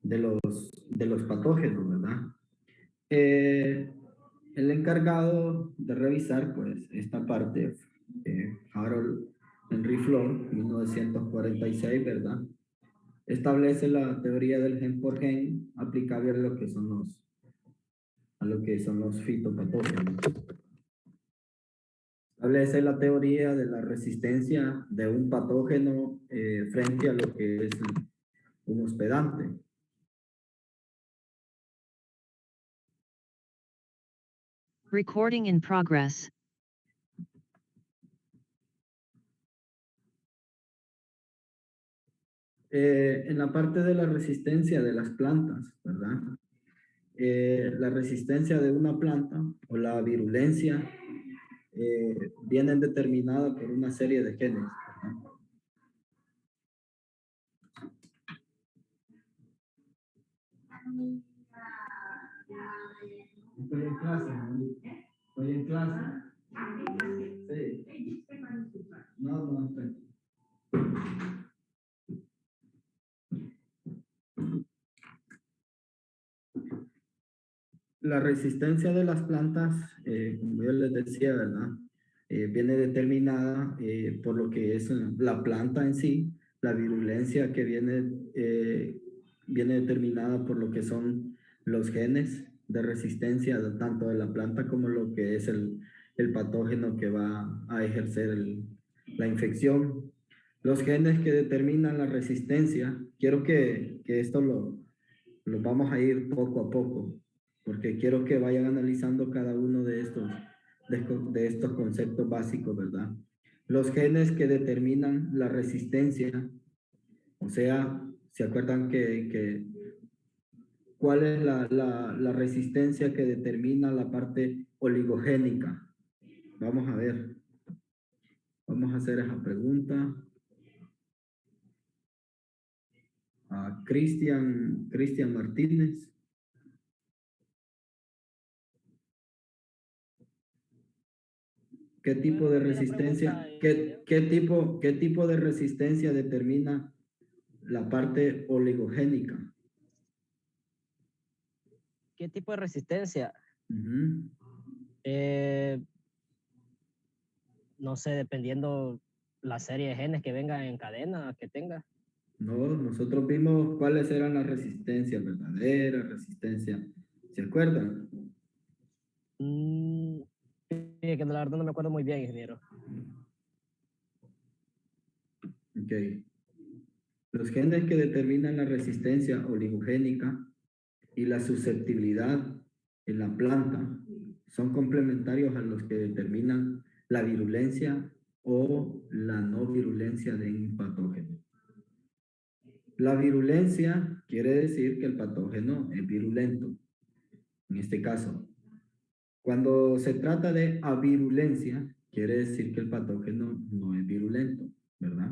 de los patógenos, ¿verdad? El encargado de revisar, pues, esta parte, Harold Henry Flor, 1946, ¿verdad? Establece la teoría del gen por gen aplicable a lo que son los fitopatógenos. Establece la teoría de la resistencia de un patógeno frente a lo que es un hospedante. Recording in progress. En la parte de la resistencia de las plantas, ¿verdad? La resistencia de una planta o la virulencia vienen determinadas por una serie de genes, ¿verdad? Estoy en clase, ¿no? Estoy en clase. Sí. No, tranquilo. La resistencia de las plantas, como yo les decía, ¿verdad? Viene determinada por lo que es la planta en sí, la virulencia que viene determinada por lo que son los genes de resistencia, tanto de la planta como lo que es el patógeno que va a ejercer la infección. Los genes que determinan la resistencia, quiero que esto lo vamos a ir poco a poco, porque quiero que vayan analizando cada uno de estos conceptos básicos, ¿verdad? Los genes que determinan la resistencia, o sea, ¿se acuerdan cuál es la resistencia que determina la parte oligogénica? Vamos a ver, vamos a hacer esa pregunta a Cristian Martínez. ¿Qué tipo de resistencia, qué tipo de resistencia determina la parte oligogénica? ¿Qué tipo de resistencia? Ujú. No sé, dependiendo la serie de genes que vengan en cadena, que tenga. No, nosotros vimos cuáles eran las resistencias verdaderas, resistencia. ¿Se acuerdan? Que la verdad no me acuerdo muy bien, ingeniero. Ok. Los genes que determinan la resistencia oligogénica y la susceptibilidad en la planta son complementarios a los que determinan la virulencia o la no virulencia de un patógeno. La virulencia quiere decir que el patógeno es virulento. En este caso, cuando se trata de avirulencia, quiere decir que el patógeno no es virulento, ¿verdad?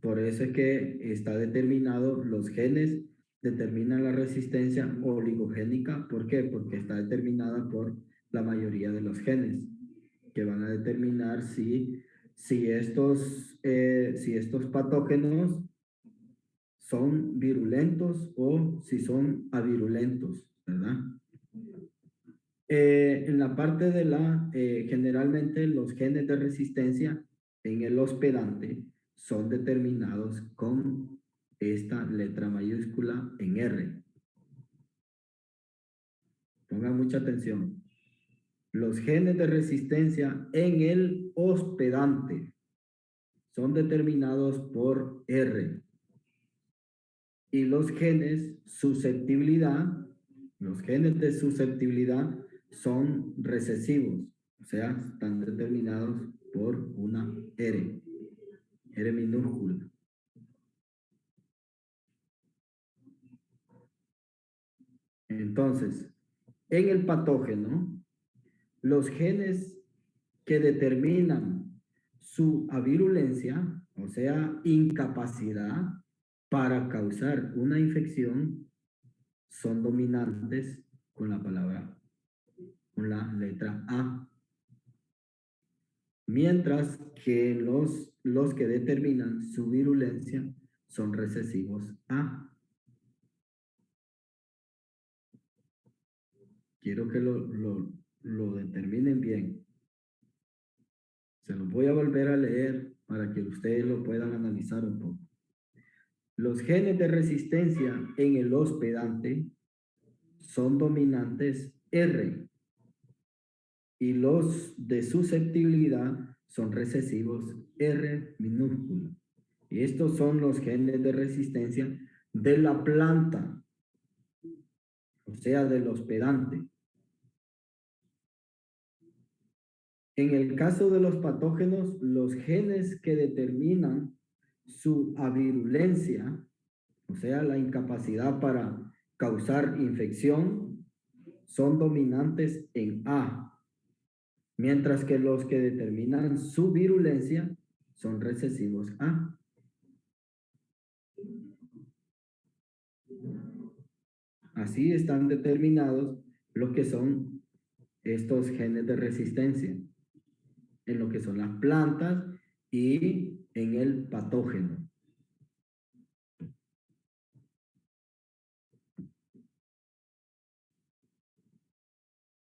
Por eso es que está determinado, los genes determinan la resistencia oligogénica. ¿Por qué? Porque está determinada por la mayoría de los genes que van a determinar si estos patógenos son virulentos o si son avirulentos, ¿verdad? En la parte generalmente los genes de resistencia en el hospedante son determinados con esta letra mayúscula en R. Pongan mucha atención. Los genes de resistencia en el hospedante son determinados por R. Y los genes de susceptibilidad son recesivos, o sea, están determinados por una R minúscula. Entonces, en el patógeno, los genes que determinan su avirulencia, o sea, incapacidad para causar una infección, son dominantes con con la letra A. Mientras que los que determinan su virulencia son recesivos A. quiero que lo determinen bien. Se los voy a volver a leer para que ustedes lo puedan analizar un poco. Los genes de resistencia en el hospedante son dominantes R y los de susceptibilidad son recesivos R minúscula. Y estos son los genes de resistencia de la planta, o sea, del hospedante. En el caso de los patógenos, los genes que determinan su avirulencia, o sea, la incapacidad para causar infección, son dominantes en A, mientras que los que determinan su virulencia son recesivos A. Así están determinados lo que son estos genes de resistencia, en lo que son las plantas y en el patógeno.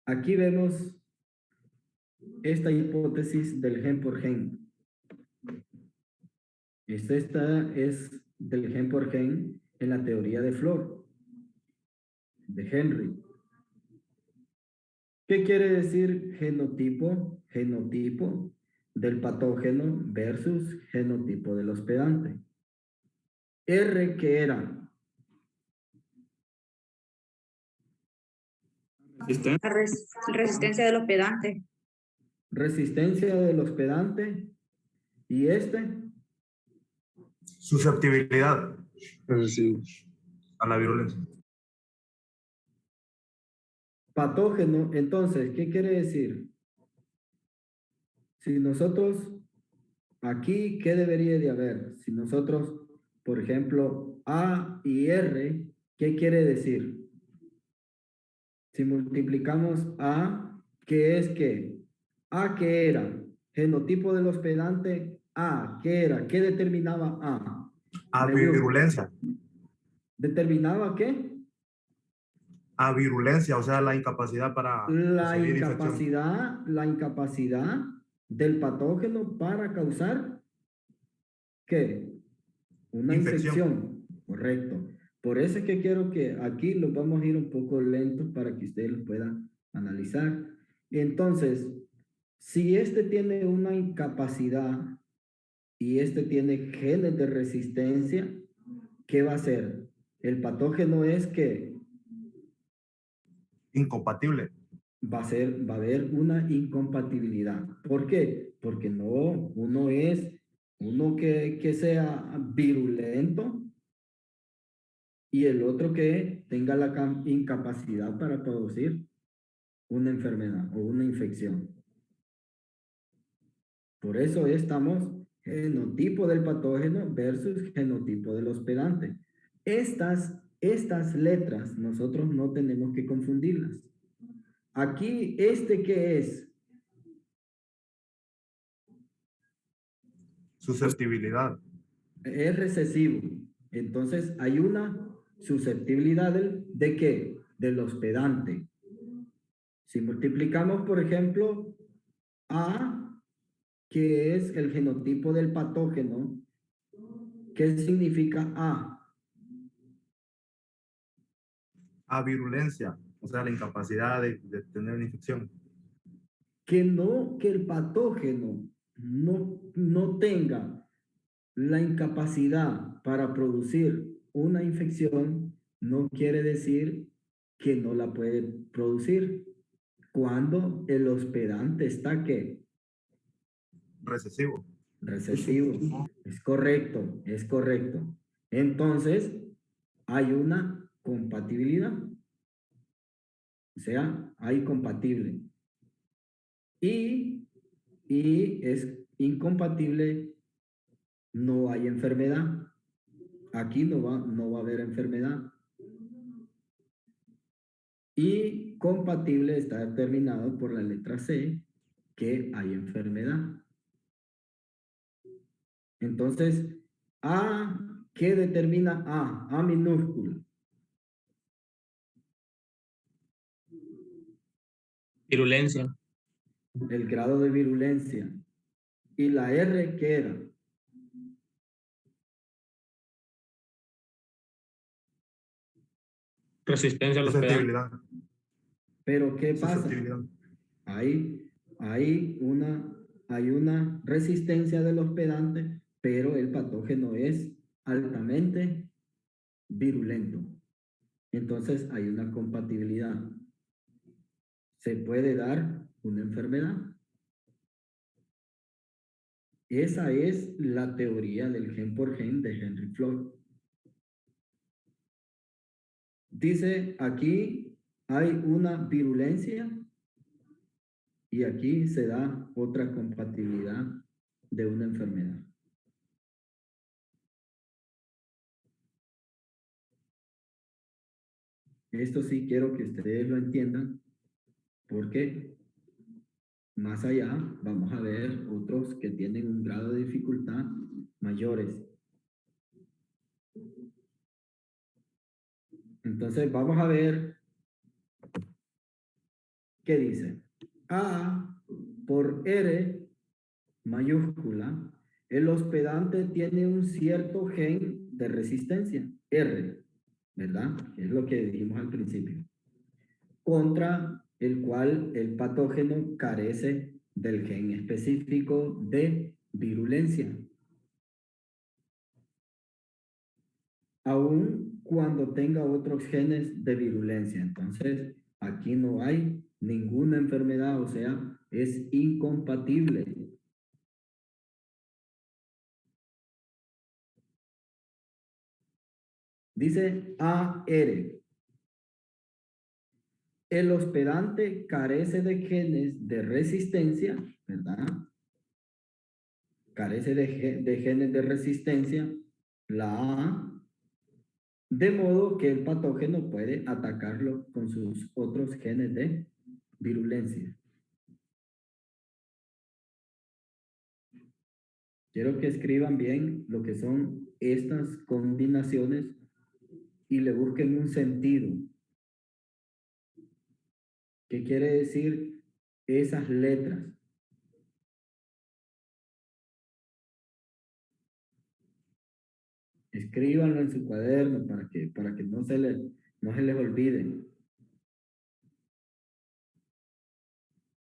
Aquí vemos esta hipótesis del gen por gen. Esta es del gen por gen en la teoría de Flor, de Henry. ¿Qué quiere decir genotipo? Genotipo del patógeno versus genotipo del hospedante. R, ¿qué era? Resistencia del hospedante. Resistencia del hospedante. ¿Y este? Susceptibilidad a la virulencia. Patógeno, entonces, ¿qué quiere decir? Si nosotros, aquí, ¿qué debería de haber? Si nosotros, por ejemplo, A y R, ¿qué quiere decir? Si multiplicamos A, ¿qué es qué? A, ¿qué era? Genotipo del hospedante, A, ¿qué era? ¿Qué determinaba A? A virulencia. ¿Determinaba qué? A virulencia, o sea, la incapacidad para recibir infección. La incapacidad del patógeno para causar ¿qué? Una infección. Correcto. Por eso es que quiero que aquí los vamos a ir un poco lentos para que ustedes lo puedan analizar. Entonces, si este tiene una incapacidad y este tiene genes de resistencia, ¿qué va a hacer? El patógeno es que Incompatible. va a haber una incompatibilidad. ¿Por qué? Porque no, uno que sea virulento y el otro que tenga la incapacidad para producir una enfermedad o una infección. Por eso estamos genotipo del patógeno versus genotipo del hospedante. Estas letras nosotros no tenemos que confundirlas. Aquí, ¿qué es? Susceptibilidad. Es recesivo. Entonces, hay una susceptibilidad ¿de qué? Del hospedante. Si multiplicamos, por ejemplo, A, que es el genotipo del patógeno, ¿qué significa A? A virulencia, o sea, la incapacidad de tener una infección. Que el patógeno no tenga la incapacidad para producir una infección, no quiere decir que no la puede producir. Cuando el hospedante está ¿qué? Recesivo. Recesivo. Es correcto, es correcto. Entonces, hay una compatibilidad. O sea, hay compatible. Y es incompatible, no hay enfermedad. Aquí no va a haber enfermedad. Y compatible está determinado por la letra C, que hay enfermedad. Entonces, A, ¿qué determina A? A minúscula. Virulencia. El grado de virulencia. ¿Y la R qué era? Resistencia a los pedantes. Susceptibilidad. Pero ¿qué pasa? Susceptibilidad. Hay una resistencia de los pedantes, pero el patógeno es altamente virulento. Entonces hay una compatibilidad. Se puede dar una enfermedad. Esa es la teoría del gen por gen de Henry Floyd. Dice aquí hay una virulencia y aquí se da otra compatibilidad de una enfermedad. Esto sí quiero que ustedes lo entiendan porque más allá vamos a ver otros que tienen un grado de dificultad mayores. Entonces vamos a ver qué dice. A por R mayúscula, el hospedante tiene un cierto gen de resistencia, R, ¿verdad? Es lo que dijimos al principio. Contra el cual el patógeno carece del gen específico de virulencia. Aun cuando tenga otros genes de virulencia. Entonces, aquí no hay ninguna enfermedad, o sea, es incompatible. Dice AR. El hospedante carece de genes de resistencia, ¿verdad? Carece de genes de resistencia, la A, de modo que el patógeno puede atacarlo con sus otros genes de virulencia. Quiero que escriban bien lo que son estas combinaciones y le busquen un sentido. ¿Qué quiere decir esas letras? Escríbanlo en su cuaderno para que no se les olvide.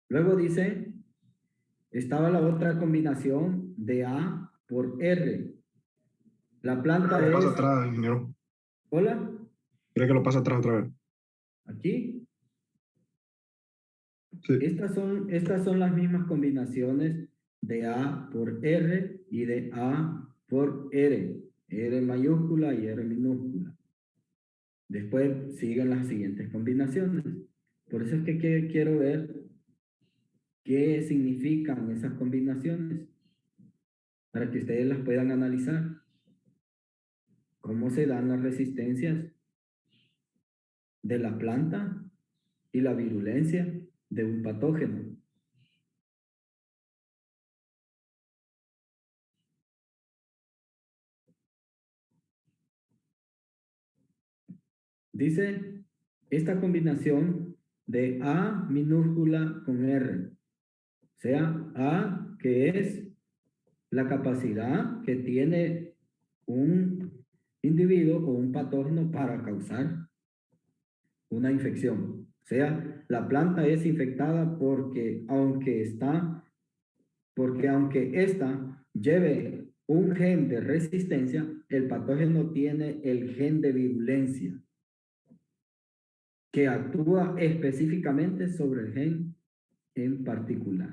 Luego dice, estaba la otra combinación de A por R. La planta Lo pasa es... atrás, ingeniero. Hola, ¿Quiere que lo pase atrás otra vez? aquí. Sí. Estas son las mismas combinaciones de A por R y de A por R. R mayúscula y R minúscula. Después siguen las siguientes combinaciones. Por eso es que quiero ver qué significan esas combinaciones para que ustedes las puedan analizar. ¿Cómo se dan las resistencias de la planta y la virulencia de un patógeno? Dice esta combinación de A minúscula con R. O sea, A que es la capacidad que tiene un individuo o un patógeno para causar una infección. O sea, la planta es infectada porque aunque esta lleve un gen de resistencia, el patógeno tiene el gen de virulencia que actúa específicamente sobre el gen en particular.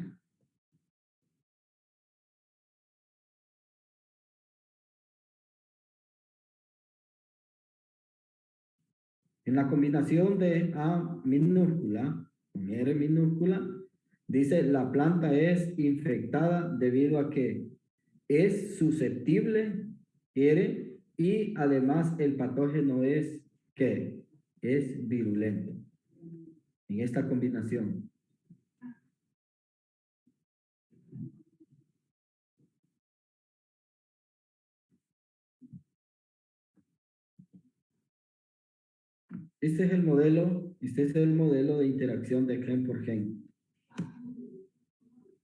En la combinación de A minúscula con R minúscula, dice la planta es infectada debido a que es susceptible, R, y además el patógeno es que es virulento. En esta combinación. este es el modelo de interacción de gen por gen.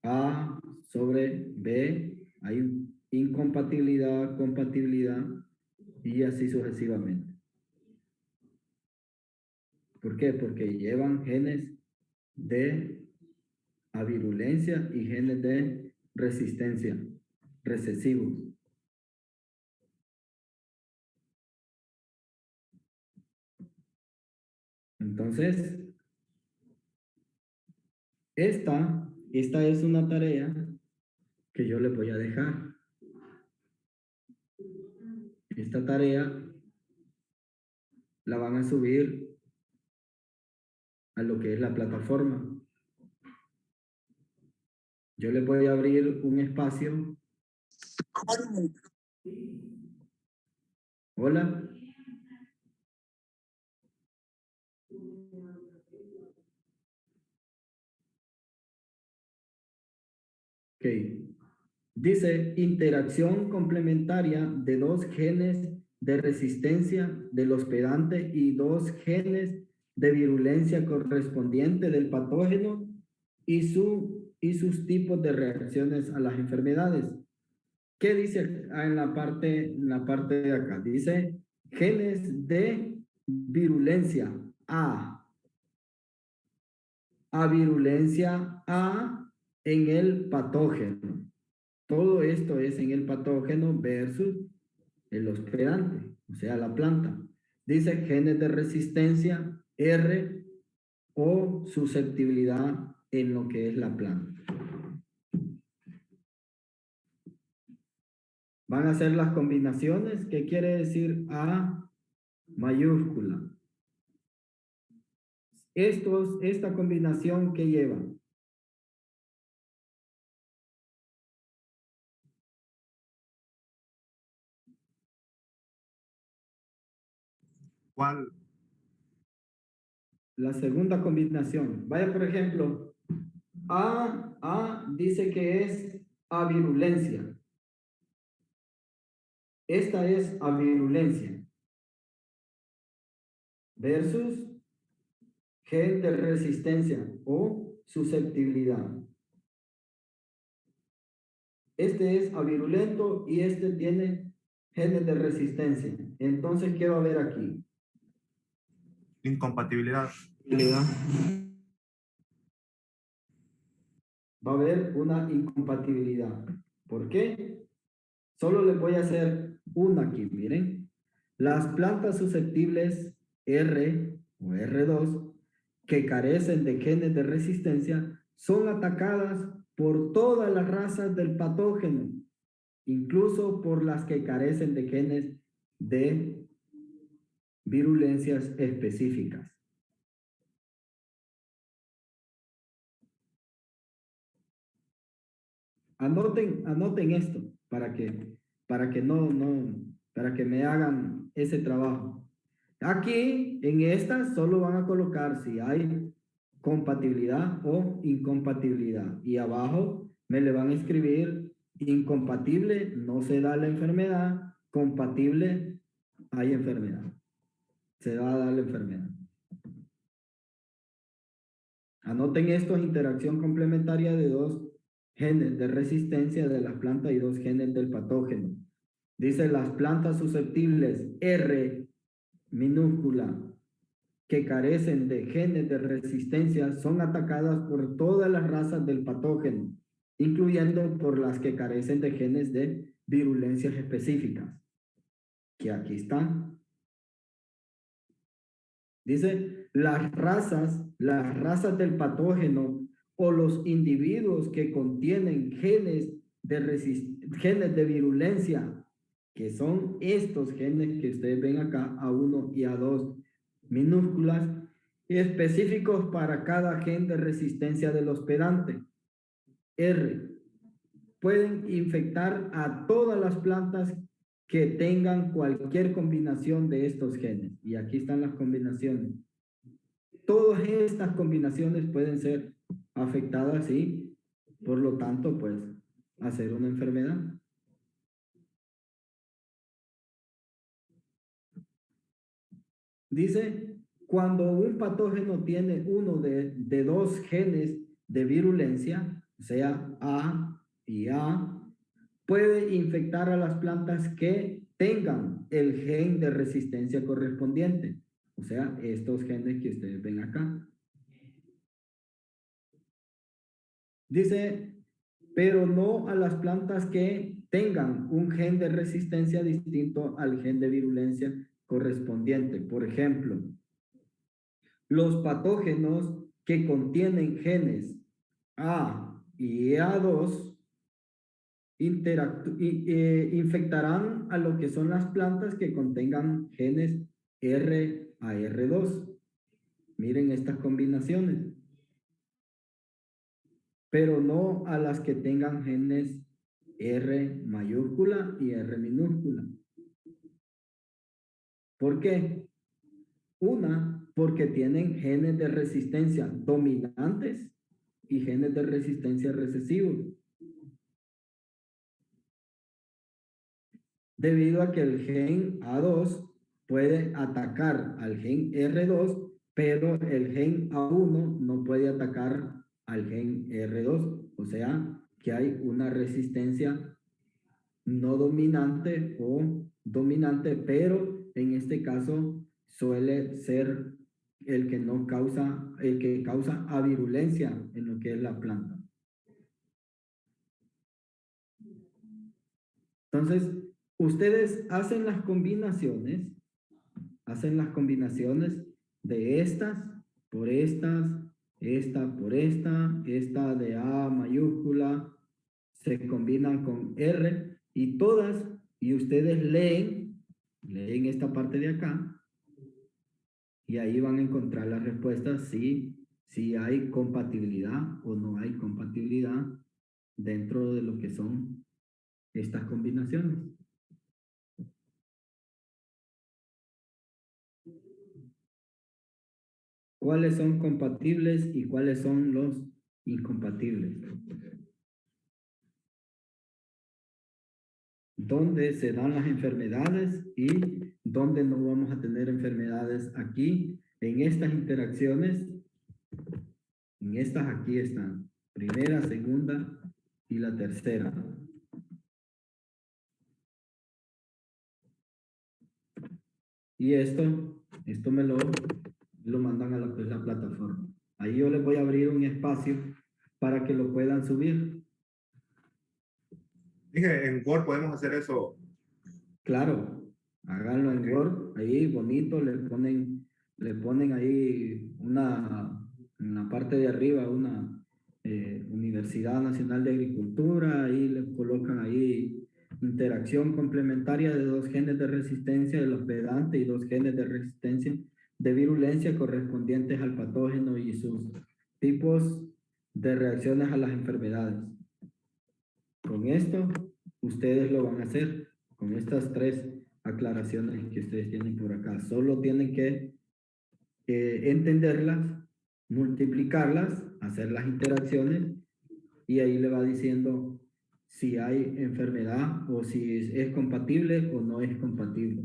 A sobre B, hay incompatibilidad, compatibilidad y así sucesivamente. ¿Por qué? Porque llevan genes de avirulencia y genes de resistencia, recesivos. Entonces, esta es una tarea que yo les voy a dejar. Esta tarea la van a subir a lo que es la plataforma. Yo les voy a abrir un espacio. Hola. Ok. Dice interacción complementaria de dos genes de resistencia del hospedante y dos genes de virulencia correspondiente del patógeno y sus tipos de reacciones a las enfermedades. ¿Qué dice en la parte de acá? Dice genes de virulencia A. A virulencia A en el patógeno. Todo esto es en el patógeno versus el hospedante, o sea, la planta. Dice genes de resistencia R o susceptibilidad en lo que es la planta. Van a hacer las combinaciones. ¿Qué quiere decir A mayúscula? Esta combinación que lleva. ¿Cuál? La segunda combinación. Vaya, por ejemplo, A dice que es avirulencia. Esta es avirulencia. Versus gen de resistencia o susceptibilidad. Este es avirulento y este tiene genes de resistencia. Entonces, ¿qué va a haber aquí? Incompatibilidad. Va a haber una incompatibilidad. ¿Por qué? Solo les voy a hacer una aquí, miren. Las plantas susceptibles R o R2 que carecen de genes de resistencia son atacadas por todas las razas del patógeno, incluso por las que carecen de genes de virulencias específicas. Anoten esto para que para que me hagan ese trabajo. Aquí, en esta, solo van a colocar si hay compatibilidad o incompatibilidad. Y abajo me le van a escribir incompatible, no se da la enfermedad, compatible, hay enfermedad. Se va a dar la enfermedad. Anoten esto, interacción complementaria de dos genes de resistencia de las plantas y dos genes del patógeno. Dice las plantas susceptibles R minúscula que carecen de genes de resistencia son atacadas por todas las razas del patógeno, incluyendo por las que carecen de genes de virulencias específicas, que aquí están. Dice, las razas del patógeno o los individuos que contienen genes de virulencia, que son estos genes que ustedes ven acá, A1 y A2 minúsculas, específicos para cada gen de resistencia del hospedante. R. Pueden infectar a todas las plantas que tengan cualquier combinación de estos genes. Y aquí están las combinaciones. Todas estas combinaciones pueden ser afectadas y, por lo tanto, pues, hacer una enfermedad. Dice, cuando un patógeno tiene uno de dos genes de virulencia, o sea, A y A, puede infectar a las plantas que tengan el gen de resistencia correspondiente. O sea, estos genes que ustedes ven acá. Dice, pero no a las plantas que tengan un gen de resistencia distinto al gen de virulencia correspondiente. Por ejemplo, los patógenos que contienen genes A y A2 infectarán a lo que son las plantas que contengan genes R a R2. Miren estas combinaciones. Pero no a las que tengan genes R mayúscula y R minúscula. ¿Por qué? Una, porque tienen genes de resistencia dominantes y genes de resistencia recesivos. Debido a que el gen A2 puede atacar al gen R2, pero el gen A1 no puede atacar al gen R2. O sea, que hay una resistencia no dominante o dominante, pero en este caso suele ser el que no causa, el que causa avirulencia en lo que es la planta. Entonces, ustedes hacen las combinaciones de estas por estas, esta por esta de A mayúscula, se combinan con R y todas, y ustedes leen esta parte de acá, y ahí van a encontrar las respuestas si hay compatibilidad o no hay compatibilidad dentro de lo que son estas combinaciones. ¿Cuáles son compatibles y cuáles son los incompatibles? ¿Dónde se dan las enfermedades y dónde no vamos a tener enfermedades? Aquí, en estas interacciones, en estas aquí están, primera, segunda y la tercera. Y esto me lo mandan a lo que es la plataforma. Ahí yo les voy a abrir un espacio para que lo puedan subir. Dije, en Word podemos hacer eso. Claro, háganlo en Word, ahí bonito, le ponen ahí en la parte de arriba, una Universidad Nacional de Agricultura, ahí le colocan ahí interacción complementaria de dos genes de resistencia del hospedante y dos genes de resistencia de virulencia correspondientes al patógeno y sus tipos de reacciones a las enfermedades. Con esto, ustedes lo van a hacer con estas tres aclaraciones que ustedes tienen por acá. Solo tienen que entenderlas, multiplicarlas, hacer las interacciones y ahí le va diciendo si hay enfermedad o si es compatible o no es compatible.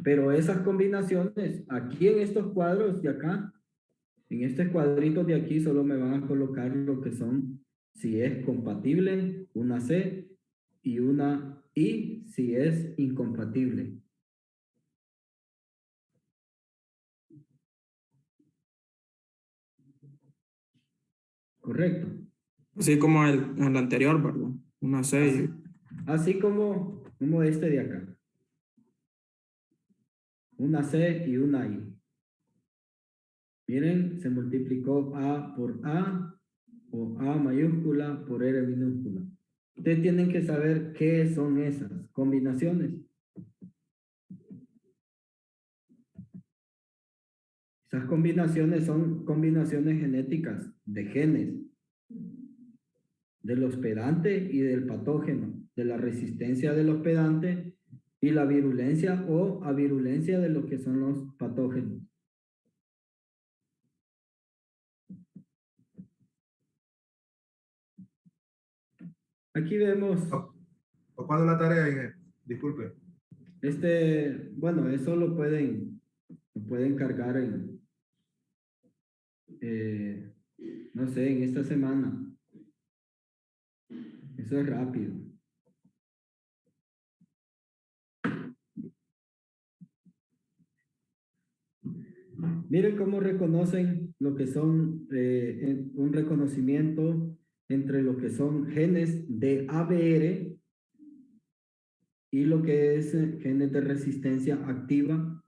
Pero esas combinaciones, aquí en estos cuadros de acá, en este cuadrito de aquí solo me van a colocar lo que son, si es compatible, una C y una I, si es incompatible. Correcto. Así como el anterior, ¿verdad? Una 6. Así como este de acá. Una C y una I. Miren, se multiplicó A por A o A mayúscula por R minúscula. Ustedes tienen que saber qué son esas combinaciones. Esas combinaciones son combinaciones genéticas de genes del hospedante y del patógeno, de la resistencia del hospedante y la virulencia o avirulencia de lo que son los patógenos. Aquí vemos. ¿Cuándo la tarea, Inge? Disculpe. Bueno, eso lo pueden pueden cargar en, no sé, en esta semana. Eso es rápido. Miren cómo reconocen lo que son un reconocimiento entre lo que son genes de ABR y lo que es genes de resistencia activa,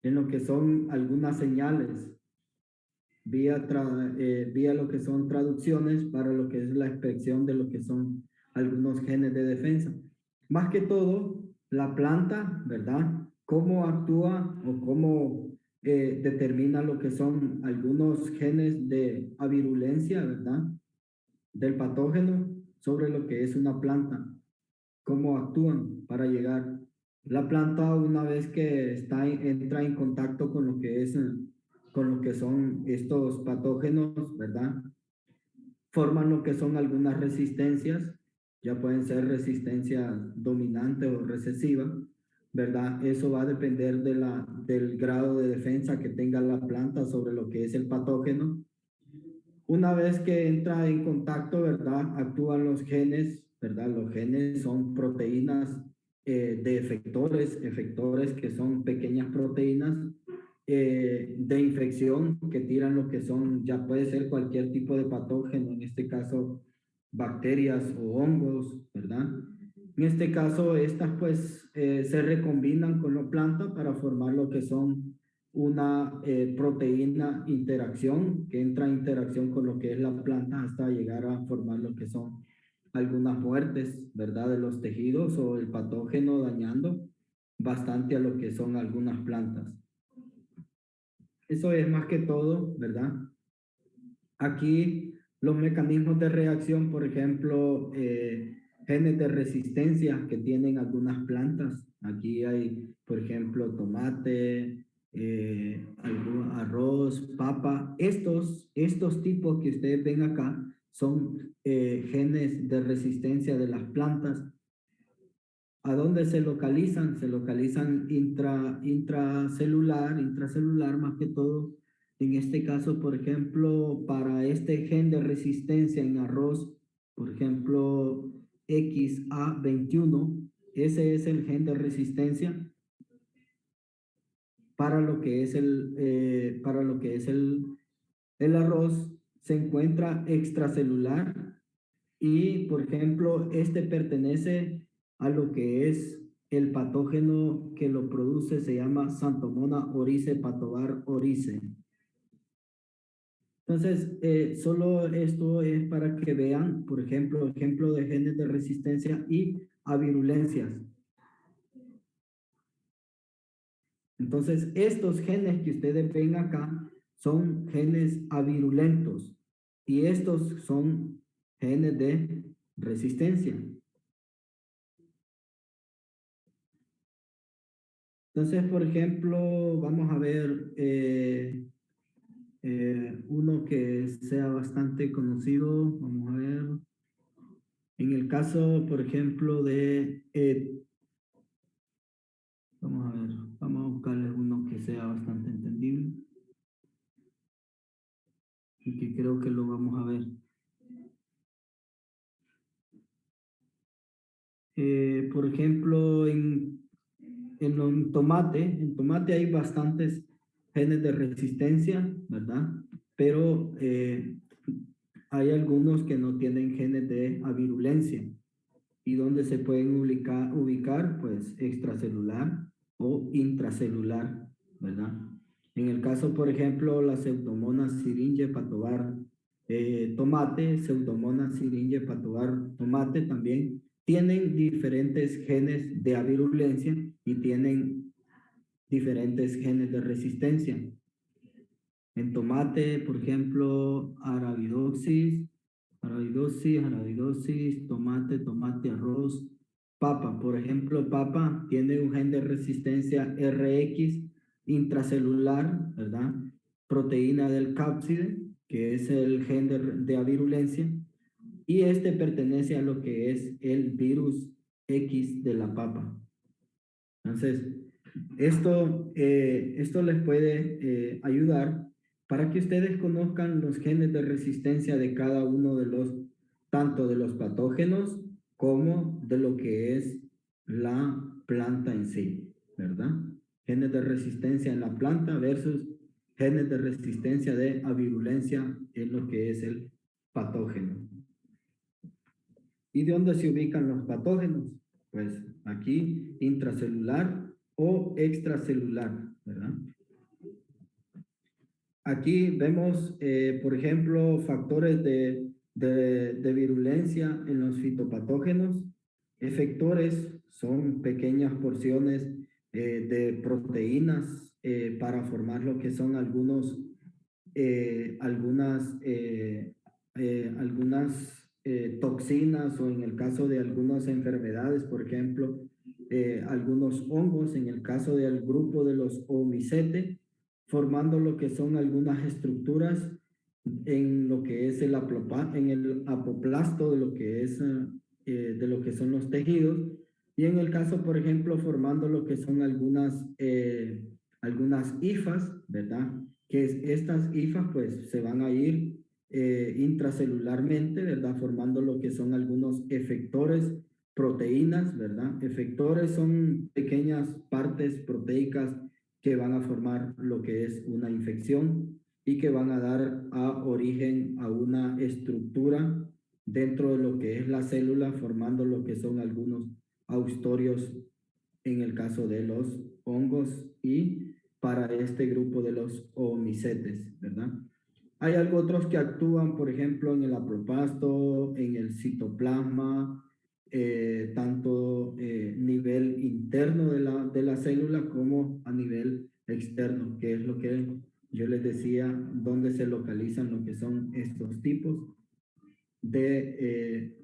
en lo que son algunas señales, vía lo que son traducciones para lo que es la expresión de lo que son algunos genes de defensa. Más que todo, la planta, ¿verdad? Cómo actúa o cómo determina lo que son algunos genes de avirulencia, ¿verdad? Del patógeno sobre lo que es una planta. Cómo actúan para llegar. La planta, una vez que entra en contacto con lo que es, con lo que son estos patógenos, ¿verdad? Forman lo que son algunas resistencias, ya pueden ser resistencia dominante o recesiva, ¿verdad? Eso va a depender del grado de defensa que tenga la planta sobre lo que es el patógeno. Una vez que entra en contacto, ¿verdad? Actúan los genes, ¿verdad? Los genes son proteínas de efectores que son pequeñas proteínas de infección que tiran lo que son, ya puede ser cualquier tipo de patógeno, en este caso bacterias o hongos, ¿verdad? En este caso, estas pues se recombinan con la planta para formar lo que son una proteína interacción, que entra en interacción con lo que es la planta hasta llegar a formar lo que son algunas muertes, ¿verdad? De los tejidos o el patógeno dañando bastante a lo que son algunas plantas. Eso es más que todo, ¿verdad? Aquí los mecanismos de reacción, por ejemplo, genes de resistencia que tienen algunas plantas. Aquí hay, por ejemplo, tomate, algún arroz, papa. Estos tipos que ustedes ven acá son genes de resistencia de las plantas. ¿A dónde se localizan? Se localizan intracelular más que todo. En este caso, por ejemplo, para este gen de resistencia en arroz, por ejemplo, XA21, ese es el gen de resistencia para lo que es el arroz. Se encuentra extracelular y, por ejemplo, este pertenece a lo que es el patógeno que lo produce, se llama Xanthomona orice patovar orice. Entonces, solo esto es para que vean, por ejemplo, ejemplo de genes de resistencia y avirulencias. Entonces, estos genes que ustedes ven acá son genes avirulentos y estos son genes de resistencia. Entonces, por ejemplo, vamos a ver uno que sea bastante conocido. Vamos a ver. En el caso, por ejemplo, de... vamos a ver. Vamos a buscarles uno que sea bastante entendible. Y que creo que lo vamos a ver. Por ejemplo, en tomate hay bastantes genes de resistencia, ¿verdad? Pero hay algunos que no tienen genes de avirulencia. ¿Y dónde se pueden ubicar? Pues extracelular o intracelular, ¿verdad? En el caso, por ejemplo, la Pseudomonas syringae patovar tomate, Pseudomonas syringae patovar tomate también tienen diferentes genes de avirulencia y tienen diferentes genes de resistencia. En tomate, por ejemplo, Arabidopsis, tomate, arroz, papa. Por ejemplo, papa tiene un gen de resistencia RX intracelular, ¿verdad? Proteína del cápside, que es el gen de avirulencia, y este pertenece a lo que es el virus X de la papa. Entonces, Esto les puede ayudar para que ustedes conozcan los genes de resistencia de cada uno de los, tanto de los patógenos como de lo que es la planta en sí, ¿verdad? Genes de resistencia en la planta versus genes de resistencia de avirulencia en lo que es el patógeno. ¿Y de dónde se ubican los patógenos? Pues aquí, intracelular o extracelular, ¿verdad? Aquí vemos, por ejemplo, factores de virulencia en los fitopatógenos. Efectores son pequeñas porciones de proteínas para formar lo que son algunas toxinas, o en el caso de algunas enfermedades, por ejemplo, algunos hongos, en el caso del grupo de los Oomycete, formando lo que son algunas estructuras en lo que es en el apoplasto de lo que es de lo que son los tejidos, y en el caso, por ejemplo, formando lo que son algunas hifas, ¿verdad? Estas hifas pues se van a ir intracelularmente, ¿verdad? Formando lo que son algunos efectores, proteínas, ¿verdad? Efectores son pequeñas partes proteicas que van a formar lo que es una infección y que van a dar origen a una estructura dentro de lo que es la célula, formando lo que son algunos austorios en el caso de los hongos y para este grupo de los oomycetes, ¿verdad? Hay algo otros que actúan, por ejemplo, en el apropasto, en el citoplasma, tanto nivel interno de la célula como a nivel externo, que es lo que yo les decía, donde se localizan lo que son estos tipos de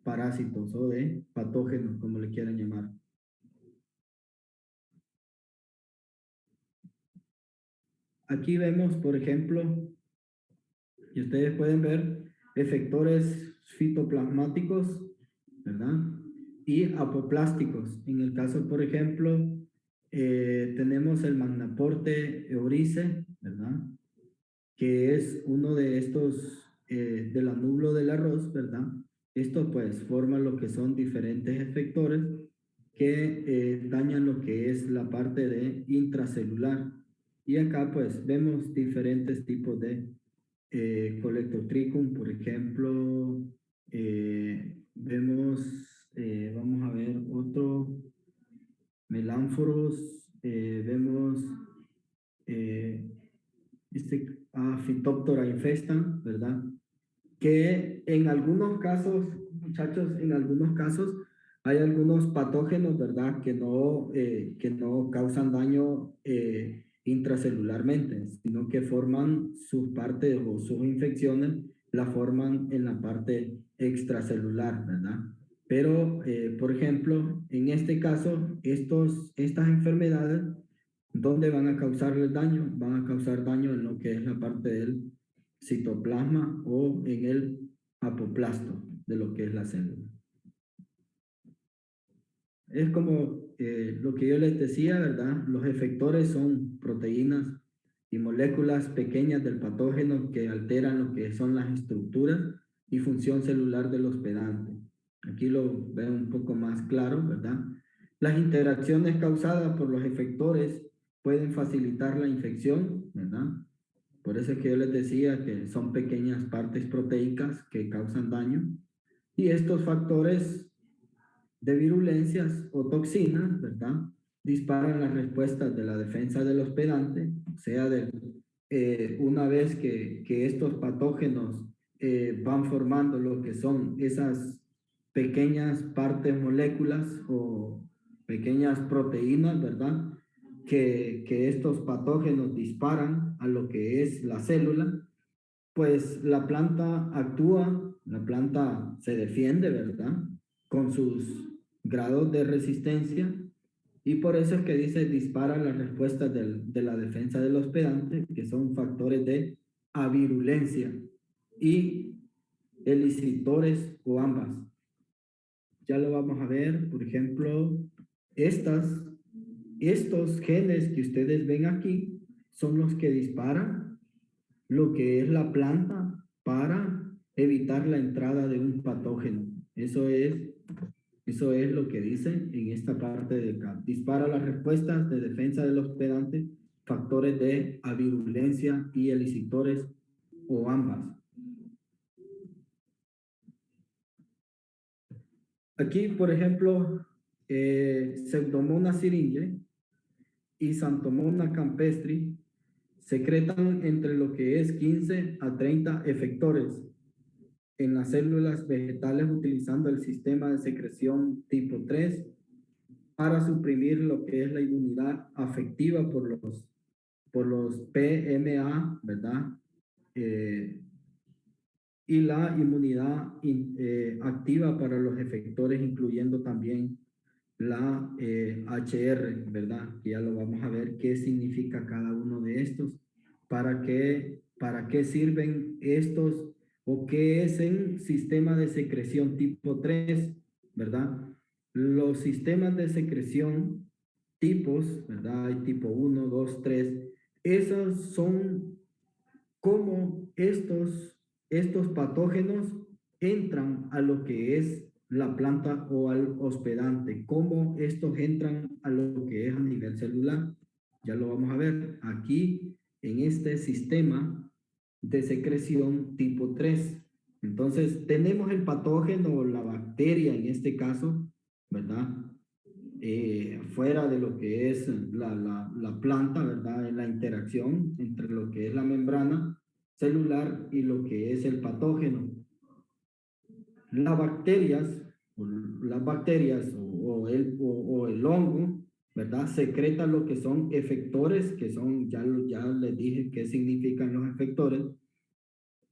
parásitos o de patógenos, como le quieran llamar. Aquí vemos, por ejemplo, y ustedes pueden ver efectores fitoplasmáticos, ¿verdad? Y apoplásticos. En el caso, por ejemplo, tenemos el Magnaporte eurice, ¿verdad? Que es uno de estos, del anublo del arroz, ¿verdad? Esto pues forma lo que son diferentes efectores que dañan lo que es la parte de intracelular. Y acá pues vemos diferentes tipos de Colectotrichum, por ejemplo, vemos, vamos a ver otro, melánforos, vemos eh, Phytophthora infestan, ¿verdad? Que en algunos casos, muchachos, en algunos casos hay algunos patógenos, ¿verdad? Que no causan daño intracelularmente, sino que forman sus partes o sus infecciones, la forman en la parte extracelular, ¿verdad? Pero, por ejemplo, en este caso, estas enfermedades, ¿dónde van a causarles daño? Van a causar daño en lo que es la parte del citoplasma o en el apoplasto de lo que es la célula. Es como lo que yo les decía, ¿verdad? Los efectores son proteínas y moléculas pequeñas del patógeno que alteran lo que son las estructuras y función celular del hospedante. Aquí lo veo un poco más claro, ¿verdad? Las interacciones causadas por los efectores pueden facilitar la infección, ¿verdad? Por eso es que yo les decía que son pequeñas partes proteicas que causan daño. Y estos factores de virulencias o toxinas, ¿verdad? Disparan las respuestas de la defensa del hospedante, o sea, una vez que estos patógenos van formando lo que son esas pequeñas partes moléculas o pequeñas proteínas, ¿verdad? Que estos patógenos disparan a lo que es la célula, pues la planta actúa, la planta se defiende, ¿verdad? Con sus grados de resistencia, y por eso es que dice dispara las respuestas de la defensa del hospedante, que son factores de avirulencia y elicitores o ambas. Ya lo vamos a ver, por ejemplo, estas estos genes que ustedes ven aquí son los que disparan lo que es la planta para evitar la entrada de un patógeno. Eso es lo que dice en esta parte de acá. Dispara las respuestas de defensa del hospedante, factores de avirulencia y elicitores o ambas. Aquí, por ejemplo, Pseudomonas syringae y Xanthomona campestri secretan entre lo que es 15 a 30 efectores en las células vegetales utilizando el sistema de secreción tipo 3 para suprimir lo que es la inmunidad afectiva por los PMA, ¿verdad? Y la inmunidad activa para los efectores, incluyendo también la HR, ¿verdad? Que ya lo vamos a ver qué significa cada uno de estos, para qué sirven estos o qué es el sistema de secreción tipo 3, ¿verdad? Los sistemas de secreción tipos, ¿verdad? Hay tipo 1, 2, 3. Esos son como estos patógenos entran a lo que es la planta o al hospedante, cómo estos entran a lo que es a nivel celular. Ya lo vamos a ver aquí en este sistema de secreción tipo 3. Entonces, tenemos el patógeno, la bacteria en este caso, ¿verdad? Fuera de lo que es la planta, ¿verdad? En la interacción entre lo que es la membrana celular y lo que es el patógeno. Las bacterias o el hongo, ¿verdad? Secretan lo que son efectores, que son, ya les dije qué significan los efectores.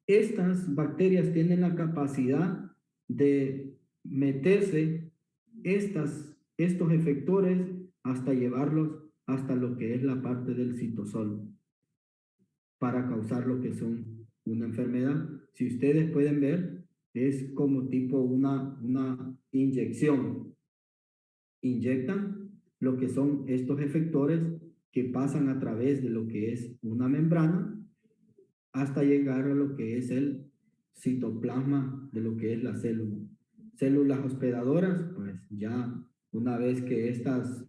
Estas bacterias tienen la capacidad de meterse estos efectores hasta llevarlos hasta lo que es la parte del citosol para causar lo que son una enfermedad. Si ustedes pueden ver, es como tipo una inyección. Inyectan lo que son estos efectores que pasan a través de lo que es una membrana hasta llegar a lo que es el citoplasma de lo que es la célula. Células hospedadoras, pues ya una vez que estas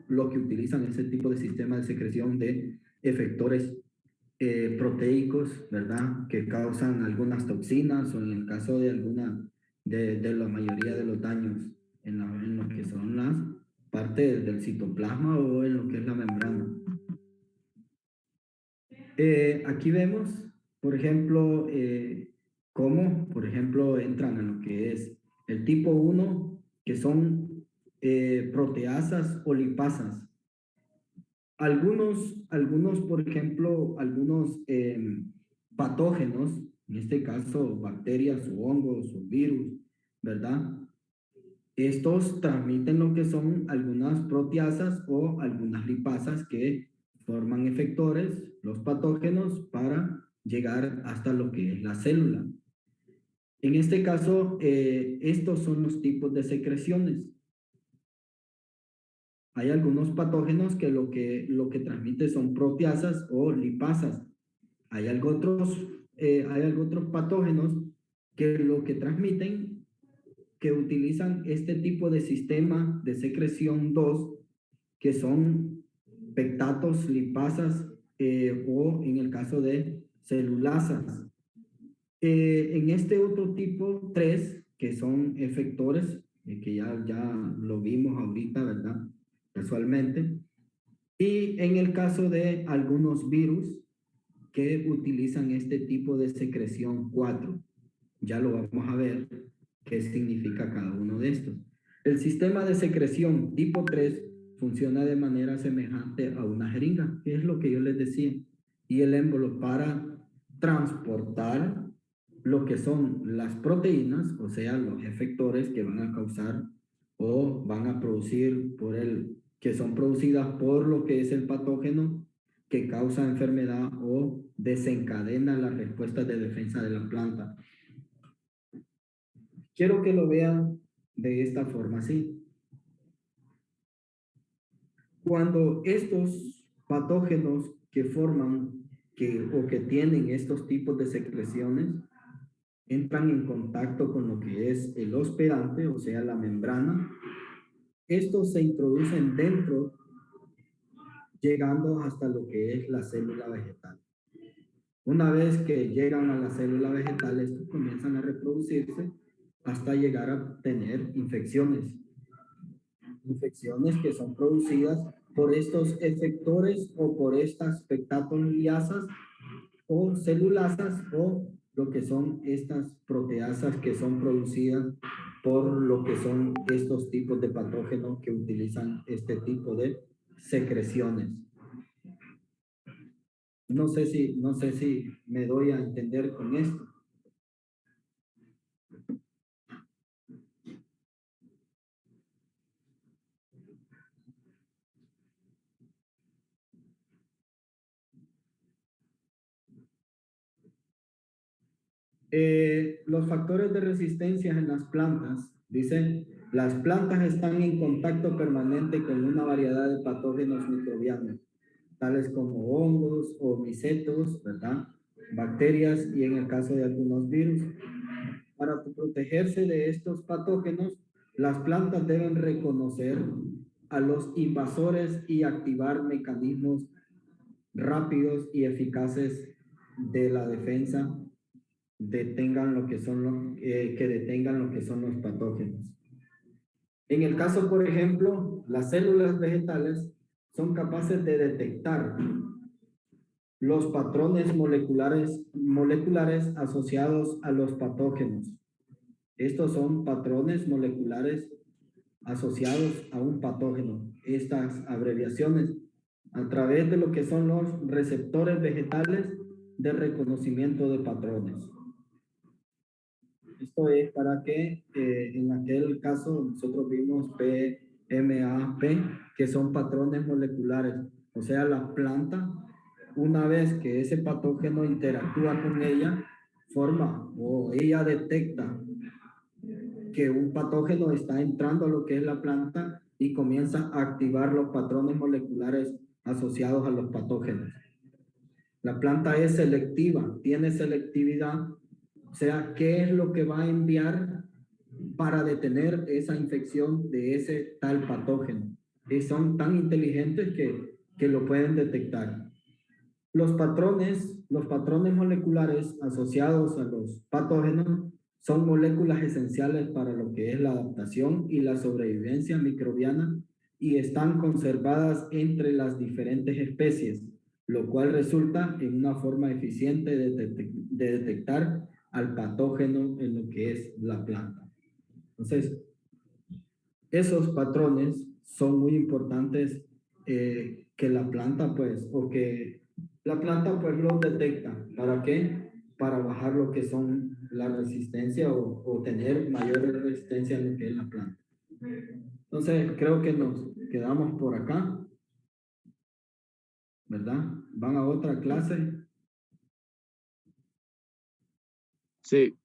lo que utilizan ese tipo de sistema de secreción de efectores proteicos, ¿verdad? Que causan algunas toxinas o en el caso de de la mayoría de los daños en lo que son las partes del citoplasma o en lo que es la membrana. Aquí vemos, por ejemplo, cómo, por ejemplo, entran a lo que es el tipo 1, que son proteasas o lipasas. Algunos, por ejemplo, algunos patógenos, en este caso bacterias o hongos o virus, ¿verdad? Estos transmiten lo que son algunas proteasas o algunas lipasas que forman efectores, los patógenos, para llegar hasta lo que es la célula. En este caso, estos son los tipos de secreciones. Hay algunos patógenos que lo que transmite son proteasas o lipasas. Hay algo otros patógenos que lo que transmiten, que utilizan este tipo de sistema de secreción 2, que son pectatos, lipasas o en el caso de celulasas. En este otro tipo 3, que son efectores, que ya lo vimos ahorita, ¿verdad? Casualmente. Y en el caso de algunos virus que utilizan este tipo de secreción 4, ya lo vamos a ver qué significa cada uno de estos. El sistema de secreción tipo 3 funciona de manera semejante a una jeringa, que es lo que yo les decía, y el émbolo para transportar lo que son las proteínas, o sea, los efectores que van a causar o van a producir que son producidas por lo que es el patógeno que causa enfermedad o desencadena las respuestas de defensa de la planta. Quiero que lo vean de esta forma, ¿sí? Cuando estos patógenos que forman o que tienen estos tipos de secreciones entran en contacto con lo que es el hospedante, o sea, la membrana, estos se introducen dentro, llegando hasta lo que es la célula vegetal. Una vez que llegan a la célula vegetal, estos comienzan a reproducirse hasta llegar a tener infecciones. Infecciones que son producidas por estos efectores o por estas pectatoliasas o celulasas o lo que son estas proteasas que son producidas por lo que son estos tipos de patógenos que utilizan este tipo de secreciones. No sé si me doy a entender con esto. Los factores de resistencia en las plantas, dicen, las plantas están en contacto permanente con una variedad de patógenos microbianos, tales como hongos o micetos, ¿verdad? Bacterias y en el caso de algunos virus. Para protegerse de estos patógenos, las plantas deben reconocer a los invasores y activar mecanismos rápidos y eficaces de la defensa que detengan lo que son los patógenos. En el caso, por ejemplo, las células vegetales son capaces de detectar los patrones moleculares asociados a los patógenos. Estos son patrones moleculares asociados a un patógeno. Estas abreviaciones a través de lo que son los receptores vegetales de reconocimiento de patrones. Esto es para que en aquel caso nosotros vimos PMAP, que son patrones moleculares. O sea, la planta, una vez que ese patógeno interactúa con ella, forma o ella detecta que un patógeno está entrando a lo que es la planta y comienza a activar los patrones moleculares asociados a los patógenos. La planta es selectiva, tiene selectividad. O sea, ¿qué es lo que va a enviar para detener esa infección de ese tal patógeno? Y son tan inteligentes que lo pueden detectar. Los patrones moleculares asociados a los patógenos son moléculas esenciales para lo que es la adaptación y la sobrevivencia microbiana y están conservadas entre las diferentes especies, lo cual resulta en una forma eficiente de detectar al patógeno en lo que es la planta. Entonces, esos patrones son muy importantes que la planta pues los detecta. ¿Para qué? Para bajar lo que son la resistencia o tener mayor resistencia en lo que es la planta. Entonces, creo que nos quedamos por acá, ¿verdad? ¿Van a otra clase? Sí.